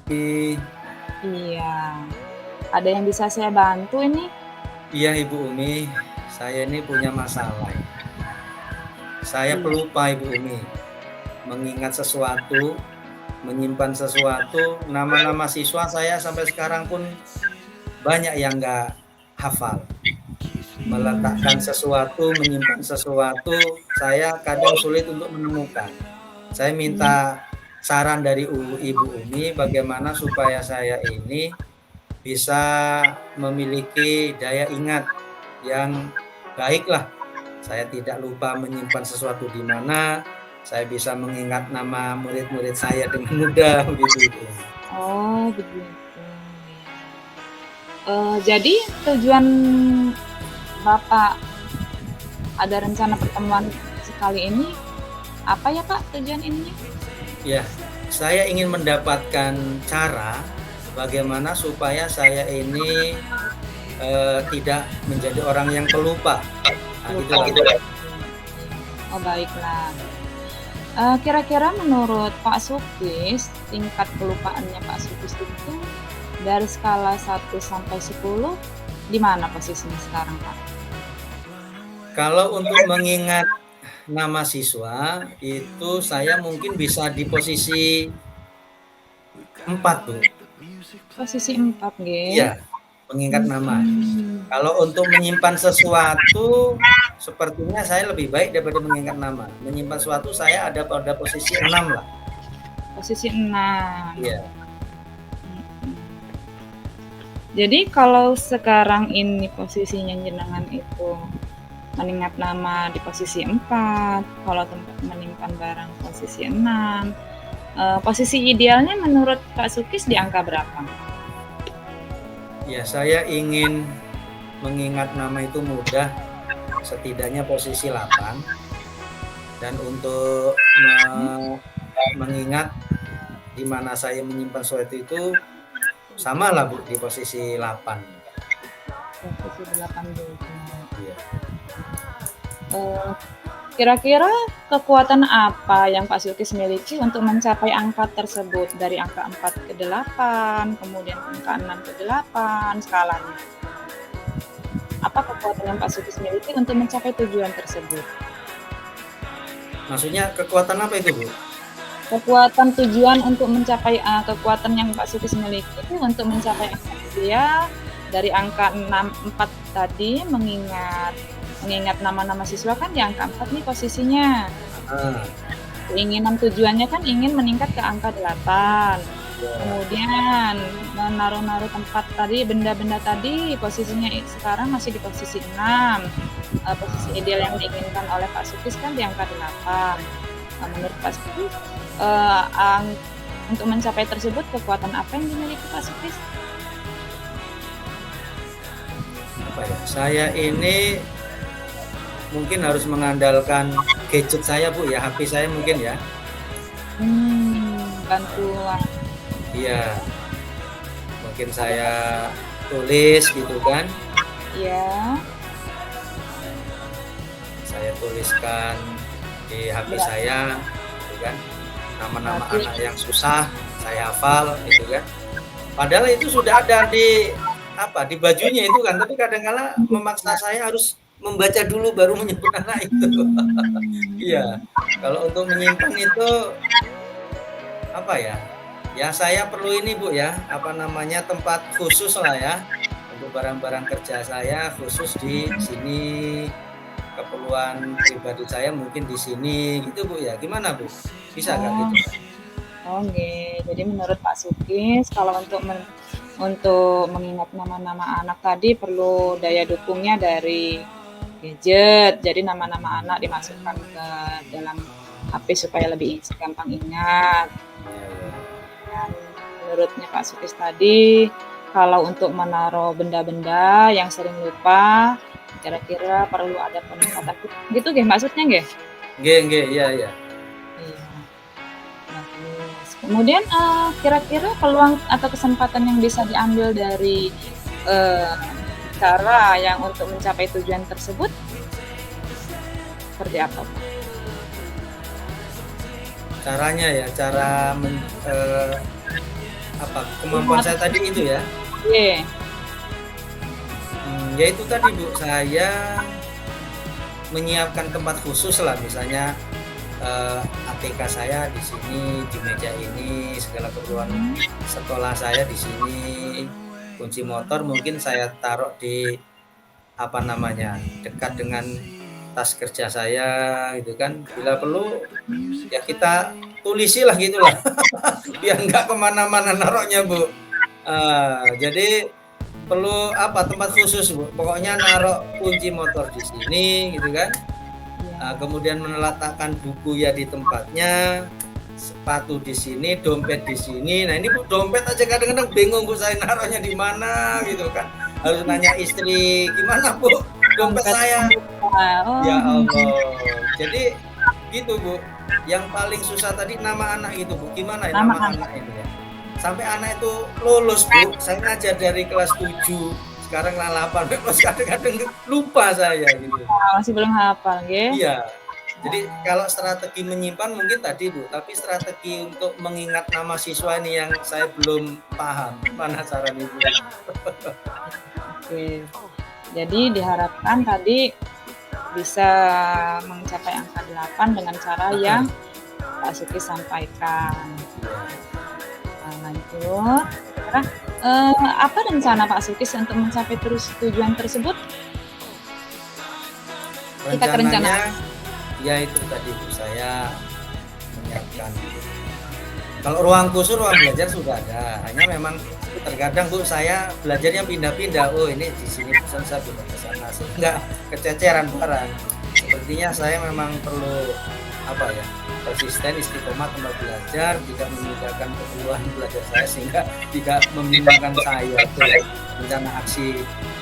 Ih, Iya. Ada yang bisa saya bantu ini? iya Ibu Umi, saya ini punya masalah. Saya Iya. pelupa Ibu Umi, mengingat sesuatu, menyimpan sesuatu, nama-nama siswa saya sampai sekarang pun banyak yang nggak hafal. Meletakkan Hmm. sesuatu, menyimpan sesuatu, saya kadang sulit untuk menemukan. Saya Hmm. minta saran dari Ibu Umi bagaimana supaya saya ini bisa memiliki daya ingat yang baiklah. Saya tidak lupa menyimpan sesuatu di mana, saya bisa mengingat nama murid-murid saya dengan mudah begitu, Ibu. Oh, begitu. Ya. Jadi tujuan Bapak ada rencana pertemuan sekali ini apa ya Pak tujuan ininya? Ya, saya ingin mendapatkan cara bagaimana supaya saya ini, tidak menjadi orang yang pelupa. Nah, Lupa. gitulah, Bu. Oh, baiklah. Kira-kira menurut Pak Sukis, tingkat kelupaannya Pak Sukis itu dari skala 1 sampai 10, di mana posisinya sekarang, Pak? Kalau untuk mengingat nama siswa, itu saya mungkin bisa di posisi 4, Bu. Posisi 4, nggih. Iya, mengingat nama. Mhm. Kalau untuk menyimpan sesuatu, sepertinya saya lebih baik daripada mengingat nama. Menyimpan sesuatu saya ada pada posisi 6 lah. Posisi 6. Iya. Mhm. Jadi kalau sekarang ini posisinya jenengan itu mengingat nama di posisi 4, kalau tempat menyimpan barang posisi 6, posisi idealnya menurut Pak Sukis di angka berapa? Ya, saya ingin mengingat nama itu mudah, setidaknya posisi 8, dan untuk mengingat di mana saya menyimpan sesuatu itu samalah, Bu, di posisi 8. Posisi 8 juga. Iya. Eee, Kira-kira kekuatan apa yang Pak Sukis miliki untuk mencapai angka tersebut? Dari angka 4 ke 8, kemudian angka 6 ke 8, skalanya. Apa kekuatan yang Pak Sukis miliki untuk mencapai tujuan tersebut? Maksudnya kekuatan apa itu, Bu? Kekuatan tujuan untuk mencapai kekuatan yang Pak Sukis miliki untuk mencapai angka ideal dari angka 6 4 tadi, mengingat mengingat nama-nama siswa kan di angka 4 nih posisinya. Heeh, Keinginan tujuannya kan ingin meningkat ke angka 8. iya. Kemudian menaruh-naruh tempat tadi, benda-benda tadi posisinya sekarang masih di posisi 6. Posisi Ah. ideal yang diinginkan oleh Pak Sukis kan di angka 8. Menurut Pak Sukis, eee, ang untuk mencapai tersebut kekuatan apa yang dimiliki Pak Sukis? Apa ya, saya ini mungkin harus mengandalkan gadget saya, Bu, ya, HP saya mungkin ya. Bantuan. Iya, mungkin saya tulis gitu kan, Iya, saya tuliskan di HP berat saya gitu kan, nama-nama berarti anak yang susah saya hafal gitu kan. Padahal itu sudah ada di apa, di bajunya itu kan, tapi kadang kala memaksa iya. saya harus membaca dulu baru menyebut anak itu. Iya, kalau untuk menyimpan itu apa ya, ya saya perlu ini, Bu, ya, apa namanya, tempat khusus lah ya, untuk barang-barang kerja saya khusus di sini, keperluan pribadi saya mungkin di sini gitu, Bu, ya. Gimana, Bu? Bisa nggak Oh. gitu? Oh, nggih. Jadi menurut Pak Sukis, kalau untuk mengingat nama-nama anak tadi perlu daya dukungnya dari gadget. Jadi nama-nama anak dimasukkan ke dalam HP supaya lebih gampang ingat. Iya, iya. Dan menurutnya Pak Sukis tadi, kalau untuk menaruh benda-benda yang sering lupa, kira-kira perlu ada peningkatan gitu nggih maksudnya nggih? Nggih, nggih, iya, iya. Iya. Bagus. Kemudian, kira-kira peluang atau kesempatan yang bisa diambil dari, eee, cara yang untuk mencapai tujuan tersebut seperti apa, Pak? Caranya ya, cara apa, kemampuan saya tadi itu ya? Iya. Ya itu tadi Bu, saya menyiapkan tempat khusus lah, misalnya ATK saya di sini, di meja ini, segala keperluan Mhm. sekolah saya di sini, kunci motor mungkin saya taruh di apa namanya, dekat dengan tas kerja saya gitu kan. Bila perlu ya kita tulisilah gitulah, biar nggak kemana-mana naruhnya Bu. Jadi perlu apa, tempat khusus Bu, pokoknya naruh kunci motor di sini gitu kan. Iya. Kemudian meletakkan buku ya di tempatnya, sepatu di sini, dompet di sini. Nah ini Bu, dompet aja kadang-kadang bingung Bu saya naruhnya di mana gitu kan. Harus nanya istri, "Gimana Bu, dompet Dompet saya?" terbuka. Oh, Ya mhm. Allah. Jadi gitu Bu, yang paling susah tadi nama anak itu Bu, gimana ya Nama nama anak. anak itu ya? Sampai anak itu lulus Bu, saya ngajar dari kelas 7, sekarang kelas 8, terus kadang-kadang lupa saya gitu. Masih belum hafal nggih. Iya. Jadi Oh, kalau strategi menyimpan mungkin tadi Bu, tapi strategi untuk mengingat nama siswa ini yang saya belum paham. Gimana saran Ibu? oke. Jadi diharapkan tadi bisa mencapai angka 8 dengan cara yang Heeh, Pak Suki sampaikan. iya. Lanjut, kira-kira, apa rencana Pak Sukis untuk mencapai tujuan tersebut? Kita ke rencana. Rencananya ya itu tadi Bu, saya menyiapkan. Kalau ruang khusus, ruang belajar sudah ada, hanya memang terkadang Bu, saya belajarnya pindah-pindah, oh ini di sini pesan saya pindah ke sana, sehingga kececeran barang. Sepertinya saya memang perlu, apa ya, konsisten, istiqomah tempat belajar, tidak memindahkan keperluan belajar saya, sehingga tidak membingungkan saya, itu ya, rencana aksi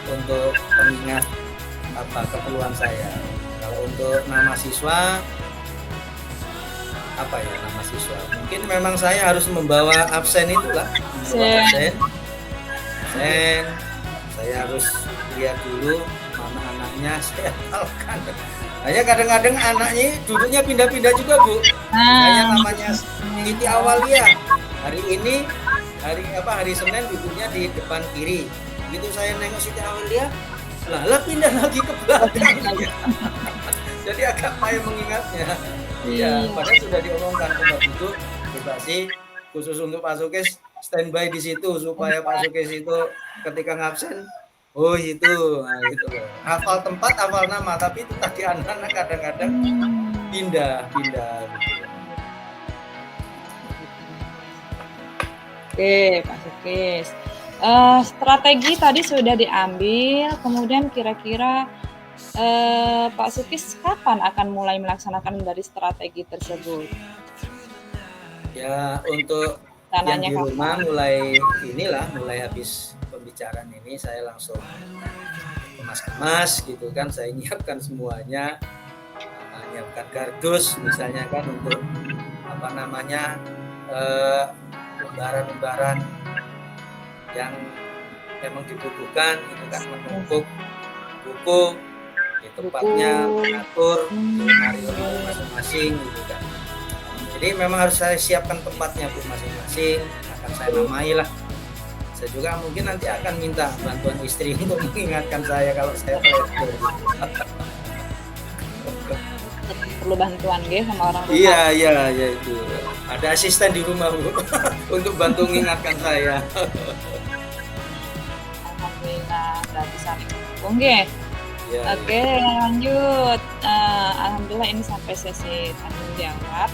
untuk pengingat, apa, keperluan saya. Kalau untuk nama siswa, apa ya nama siswa, mungkin memang saya harus membawa absen itulah, membawa Sen absen, saya harus lihat dulu mana anaknya, saya hafalkan. Hanya kadang-kadang anaknya duduknya pindah-pindah juga Bu, misalnya nah, namanya Siti Awalia, hari ini, hari Senin duduknya di depan kiri, begitu saya nengok Siti Awalia, lah pindah lagi ke belakang. Jadi agak payah mengingatnya. Iya, iya, padahal sudah diomongkan tempat duduk dikasih khusus untuk Pak Sukes, standby di situ supaya Pak Sukes itu ketika ngabsen, oh itu, nah gitu loh. Hafal tempat, hafal nama, tapi itu tadi anak-anak kadang-kadang mmm, pindah-pindah gitu. oke Pak Sukis. Strategi tadi sudah diambil, kemudian kira-kira, Pak Sukis kapan akan mulai melaksanakan dari strategi tersebut? Ya untuk yang Rencananya di kapan? rumah mulai inilah, mulai habis pembicaraan ini saya langsung kemas-kemas gitu kan, saya nyiapkan semuanya, nyiapkan kardus misalnya kan untuk apa namanya, eee, lembaran-lembaran yang memang dibutuhkan gitu kan, menumpuk buku di Buku, tempatnya, mengatur di lemari-lemari oke. masing-masing gitu kan. Jadi memang harus saya siapkan tempatnya Bu masing-masing, akan saya namailah. Saya juga mungkin nanti akan minta bantuan istri untuk mengingatkan saya kalau saya teledor gitu. Perlu bantuan nggih sama orang rumah. Iya iya, ya itu. Ada asisten di rumah Bu, untuk bantu mengingatkan saya. Alhamdulillah berarti saling mendukung nggih. Iya iya. Oke lanjut, alhamdulillah ini sampai sesi tanggung jawab.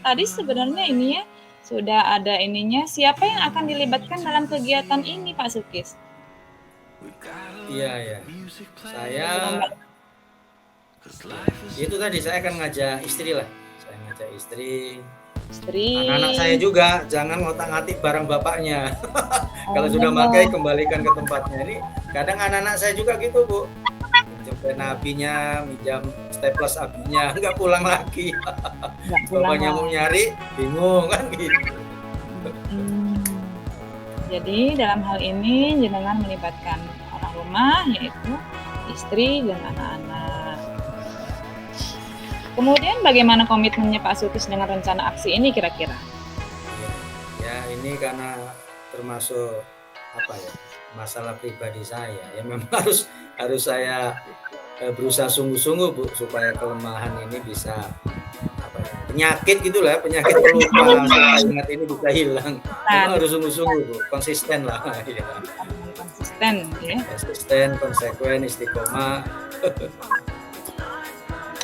Tadi sebenarnya ini ya, sudah ada ininya, siapa yang akan dilibatkan dalam kegiatan ini Pak Sukis? Iya ya. Saya Sebelum ya itu tadi saya akan ngajak istri lah. Saya ngajak istri, istri, anak-anak saya juga jangan ngotak-ngatik barang bapaknya. Kalau sudah oh, pakai kembalikan ke tempatnya. Ini kadang anak-anak saya juga gitu, Bu. Minjem pena abinya, minjam staples abinya, nggak pulang lagi. nggak pulang Bapaknya mau lagi. nyari, bingung kan gitu. Mhm. Jadi dalam hal ini jenengan melibatkan orang rumah, yaitu istri dan anak-anak. Kemudian bagaimana komitmennya Pak Sukis dengan rencana aksi ini kira-kira? Iya, ya ini karena termasuk apa ya, masalah pribadi saya, ya memang harus saya berusaha sungguh-sungguh Bu, supaya kelemahan ini bisa apa ya, penyakit gitulah, penyakit pelupa, supaya ingat ini bisa hilang. Nah, Memang harus sungguh-sungguh Bu, konsisten lah, ya. konsisten ya. Konsisten, konsekuen, istiqomah.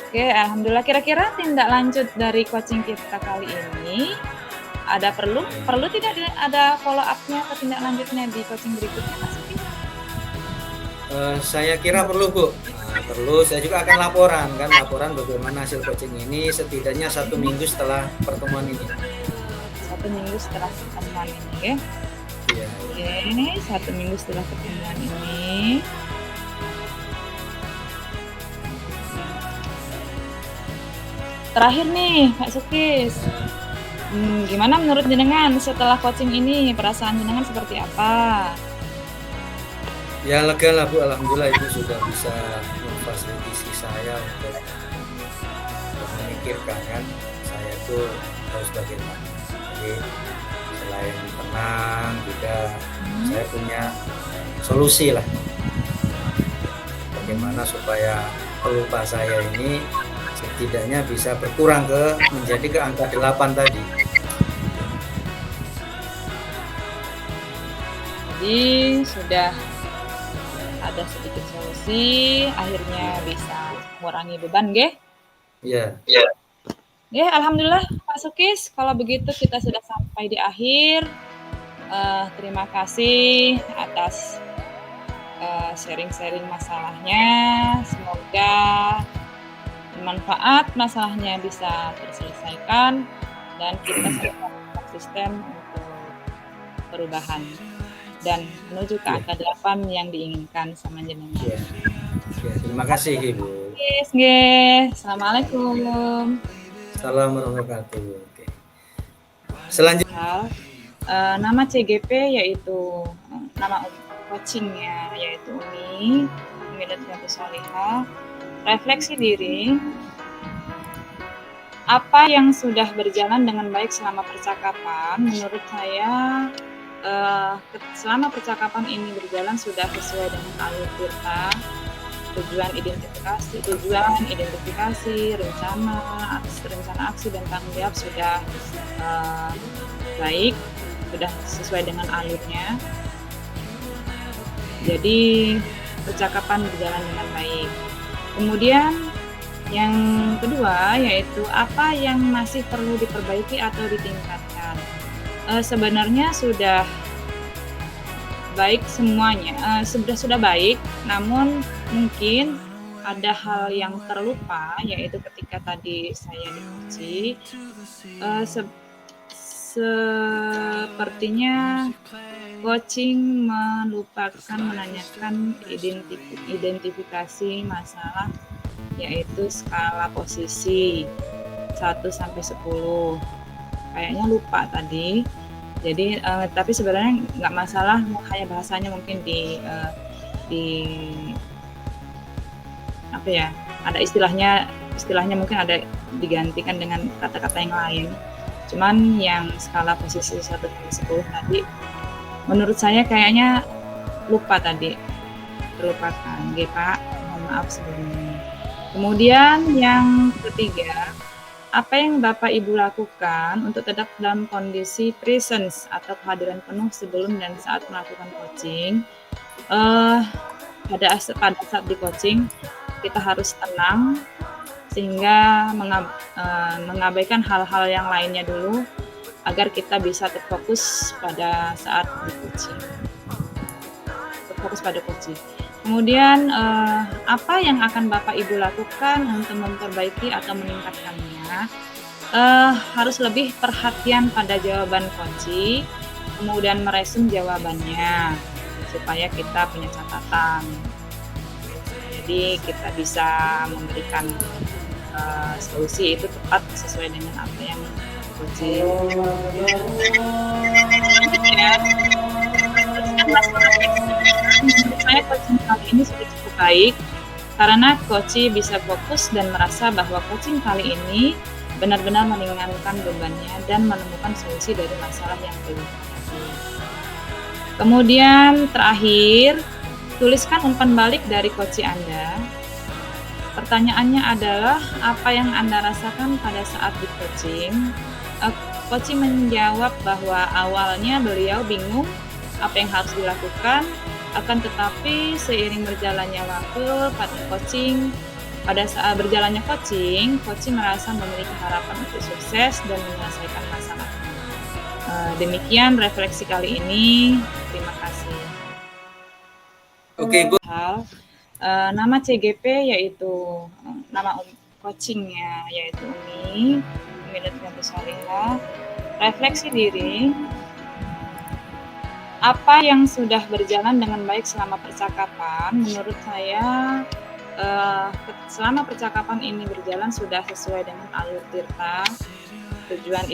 Oke, alhamdulillah. Kira-kira tindak lanjut dari coaching kita kali ini ada perlu tidak ada follow up-nya atau tindak lanjutnya di coaching berikutnya, Mas Uki? Saya kira perlu Bu. Perlu, saya juga akan laporan bagaimana hasil coaching ini setidaknya 1 minggu setelah pertemuan ini. 1 minggu setelah pertemuan ini ya. Iya. Oke, 1 minggu setelah pertemuan ini. Terakhir nih, Pak Sukis. Gimana menurut jenengan setelah coaching ini? Perasaan jenengan seperti apa? Ya lega lah Bu, alhamdulillah Ibu sudah bisa memfasilitasi saya untuk memikirkan kan saya itu harus bagaimana. Jadi selain tenang juga saya punya solusi lah. Bagaimana supaya pelupa saya ini setidaknya bisa berkurang menjadi ke angka 8 tadi. Jadi sudah ada sedikit solusi, akhirnya bisa mengurangi beban, nggih? Iya. Ya, alhamdulillah Pak Sukis, kalau begitu kita sudah sampai di akhir. Terima kasih atas sharing-sharing masalahnya. Semoga bermanfaat, masalahnya bisa terselesaikan dan kita sama konsisten untuk perubahan dan menuju ke angka 8 yang diinginkan sama jenengan. Ya, terima kasih Ibu. Yes. Assalamualaikum. Assalamualaikum warahmatullahi wabarakatuh. Oke. Selanjutnya nama CGP yaitu nama coachingnya yaitu Umi Lutfiatus Sholihah. Refleksi diri, apa yang sudah berjalan dengan baik selama percakapan? Menurut saya selama percakapan ini berjalan sudah sesuai dengan alur kita, tujuan identifikasi, rencana aksi dan tanggung jawab sudah baik, sudah sesuai dengan alurnya. Jadi percakapan berjalan dengan baik. Kemudian yang kedua yaitu apa yang masih perlu diperbaiki atau ditingkatkan. Sebenarnya sudah baik semuanya, sudah baik, namun mungkin ada hal yang terlupa, yaitu ketika tadi saya diuji, sepertinya coaching melupakan menanyakan identifikasi masalah, yaitu skala posisi 1 sampai 10. Kayaknya lupa tadi. Jadi tapi sebenarnya nggak masalah, hanya bahasanya mungkin di apa ya, ada istilahnya mungkin ada digantikan dengan kata-kata yang lain. Cuman yang skala posisi 1 sampai 10 tadi menurut saya kayaknya lupa tadi, terlupakan. Nggih Pak, mohon maaf sebelumnya. Kemudian yang ketiga, apa yang Bapak Ibu lakukan untuk tetap dalam kondisi presence atau kehadiran penuh sebelum dan saat melakukan coaching? Pada saat di coaching kita harus tenang sehingga mengabaikan hal-hal yang lainnya dulu agar kita bisa terfokus pada saat di coaching. Terfokus pada coaching. Kemudian apa yang akan Bapak Ibu lakukan untuk memperbaiki atau meningkatkannya? Harus lebih perhatian pada jawaban coaching, kemudian meresum jawabannya supaya kita punya catatan. Jadi kita bisa memberikan solusi itu tepat sesuai dengan apa yang coaching. Saya coaching kali ini sudah cukup baik karena coach bisa fokus dan merasa bahwa coaching kali ini benar-benar meringankan bebannya dan menemukan solusi dari masalah yang dihadapi. Kemudian terakhir, tuliskan umpan balik dari coach Anda. Pertanyaannya adalah, apa yang Anda rasakan pada saat di coaching? Coach menjawab bahwa awalnya beliau bingung apa yang harus dilakukan, akan tetapi seiring berjalannya waktu pada saat berjalannya coaching merasa memiliki harapan untuk sukses dan menyelesaikan masalah. Demikian refleksi kali ini. Terima kasih. Oke, Bu. Nama CGP yaitu nama coachingnya yaitu Umi Lutfianti Sholihah. Refleksi diri, apa yang sudah berjalan dengan baik selama percakapan? Menurut saya selama percakapan ini berjalan sudah sesuai dengan alur Tirta, tujuan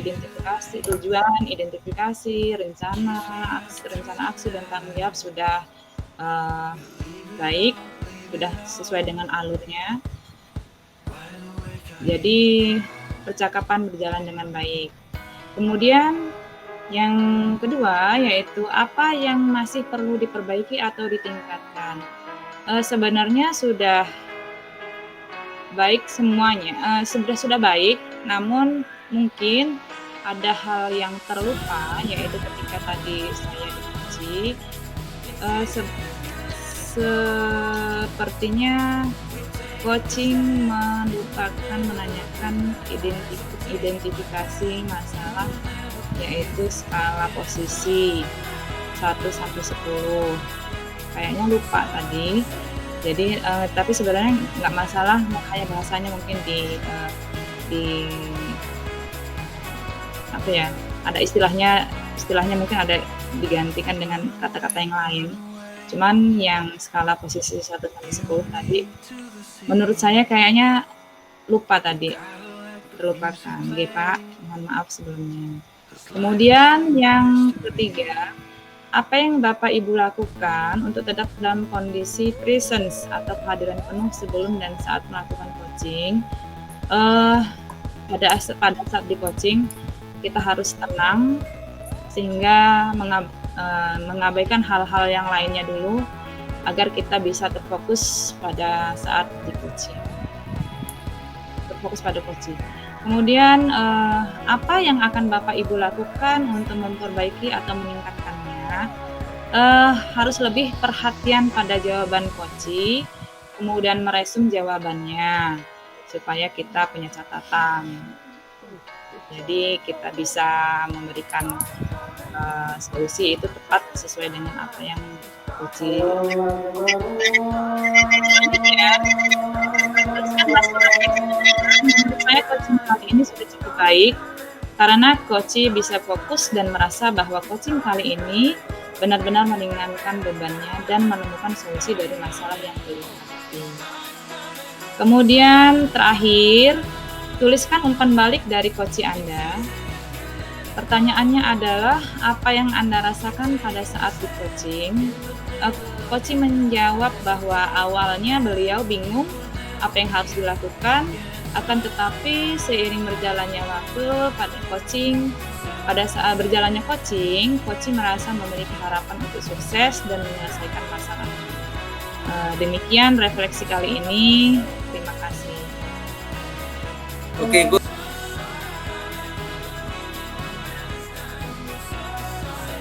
identifikasi, rencana aksi dan tanggung jawab sudah baik, sudah sesuai dengan alurnya. Jadi percakapan berjalan dengan baik. Kemudian yang kedua yaitu apa yang masih perlu diperbaiki atau ditingkatkan. Sebenarnya sudah baik semuanya, sudah baik, namun mungkin ada hal yang terlupa, yaitu ketika tadi saya diuji, sepertinya coaching melupakan menanyakan identifikasi masalah, yaitu skala posisi 1-10. Kayaknya lupa tadi. Jadi tapi sebenarnya nggak masalah, makanya bahasanya mungkin di apa ya? Ada istilahnya mungkin ada digantikan dengan kata-kata yang lain. Cuman yang skala posisi 1-10 tadi menurut saya kayaknya lupa tadi, terlupakan. Oke, Pak, mohon maaf sebelumnya. Kemudian yang ketiga, apa yang Bapak Ibu lakukan untuk tetap dalam kondisi presence atau kehadiran penuh sebelum dan saat melakukan coaching? Pada saat di coaching kita harus tenang sehingga mengabaikan hal-hal yang lainnya dulu agar kita bisa terfokus pada saat di coaching. Kemudian apa yang akan Bapak Ibu lakukan untuk memperbaiki atau meningkatkannya? Harus lebih perhatian pada jawaban coach, kemudian meresum jawabannya supaya kita punya catatan. Jadi kita bisa memberikan solusi itu tepat sesuai dengan apa yang coach. Menurut saya coaching kali ini sudah cukup baik karena coach bisa fokus dan merasa bahwa coaching kali ini benar-benar meringankan bebannya dan menemukan solusi dari masalah yang dihadapi. Kemudian terakhir, tuliskan umpan balik dari coach Anda. Pertanyaannya adalah, apa yang Anda rasakan pada saat di coaching? Coach menjawab bahwa awalnya beliau bingung apa yang harus dilakukan, akan tetapi seiring berjalannya waktu pada saat berjalannya coaching merasa memiliki harapan untuk sukses dan menyelesaikan masalah. Demikian refleksi kali ini. Terima kasih. Oke, Bu.